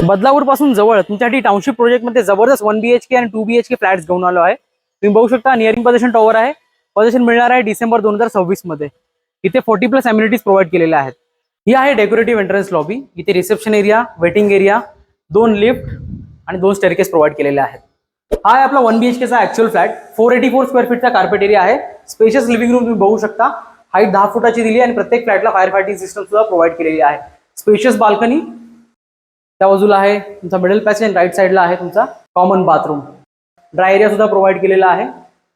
बदलापूर पासून जवळ तुमच्यासाठी टाउनशिप प्रोजेक्ट मध्ये जबरदस्त 1 BHK आणि 2 BHK फ्लॅट्स घेऊन आलो आहे. तुम्ही बघू शकता नियरिंग पोझिशन टॉवर आहे. पोझिशन मिळणार आहे डिसेंबर 2026 मध्ये. इथे 40+ अम्युनिटीज प्रोव्हाइड केलेल्या आहेत. ही आहे डेकोरेटिव्ह एंट्रन्स लॉबी. इथे reception area, waiting area, 2 lift आणि 2 स्टेअरकेस प्रोव्हाइड केलेले आहेत. हा आहे आपला 1 BHK चा ऍक्च्युअल फ्लॅट. 484 स्क्वेअर फीटचा कार्पेट एरिया आहे. स्पेशियस लिव्हिंग रूम तुम्ही बघू शकता. हाईट 10 फुटाची दिली आणि प्रत्येक फ्लॅटला फायर फायटिंग सिस्टम सुद्धा प्रोव्हाइड केलेली आहे. स्पेशियस बाल्कनी त्या बाजूला आहे तुमचा मिडल पॅसेज आणि राईट साईडला आहे तुमचा कॉमन बाथरूम. ड्राय एरिया सुद्धा प्रोव्हाइड केलेला आहे.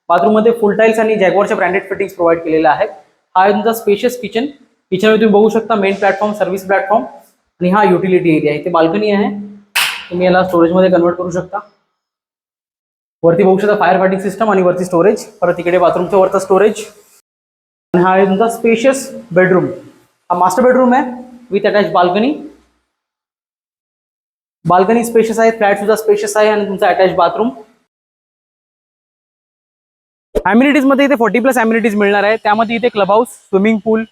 बाथरूम मध्ये फुल टाईल्स आणि जॅगवॉरच्या ब्रँडेड फिटिंग्स प्रोव्हाइड केलेल्या आहेत. हा आहे तुमचा स्पेशियस किचन. किचनमध्ये तुम्ही बघू शकता मेन प्लॅटफॉर्म, सर्व्हिस प्लॅटफॉर्म आणि हा युटिलिटी एरिया. इथे बाल्कनी आहे. तुम्ही याला स्टोरेज मध्ये कन्वर्ट करू शकता. वरती बघू शकता फायर फायटिंग सिस्टम आणि वरती स्टोरेज. परत इकडे बाथरूमच्या वरचा स्टोरेज. आणि हा आहे तुमचा स्पेशियस बेडरूम. हा मास्टर बेडरूम आहे with attach balcony. Balcony spacious आहे, फ्लॅट सुद्धा स्पेशियस आहे आणि तुमचा अटॅच बाथरूम. अम्युनिटीज मध्ये इथे 40+ अम्युनिटीज मिळणार आहे. त्यामध्ये इथे club house, swimming pool,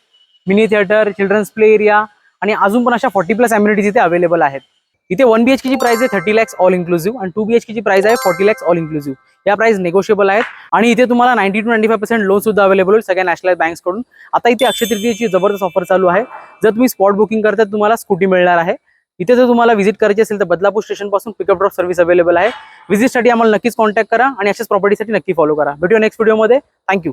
mini theatre, children's play area आणि अजून पण अशा 40+ अम्युनिटीज इथे अवेलेबल आहेत. इथे 1 BHK ची प्राइस आहे 30 lakhs ऑल इन्क्लुसिव्ह आणि 2 BHK ची प्राइस आहे 40 lakhs ऑल इन्क्लुसिव्ह. या प्राइस नेगोशिएबल आहेत आणि इथे तुम्हाला 90 to 95% लोन सुद्धा अवेलेबल होईल सगळ्या नॅशनल बँक्स कडून. आता इथे अक्षय तृतीयेची जबरदस्त ऑफर चालू आहे. जर तुम्ही स्पॉट बुकिंग करता तुम्हाला स्कूटी मिळणार आहे. इथे जर तुम्हाला व्हिजिट करायची असेल तर बदलापूर स्टेशन पासून पिकअप ड्रॉप सर्व्हिस अवेलेबल आहे. व्हिजिटसाठी आम्हाला नक्कीच कॉन्टॅक्ट करा आणि अशाच प्रॉपर्टीसाठी नक्की फॉलो करा. भेटूया नेक्स्ट व्हिडिओमध्ये. थँक्यू.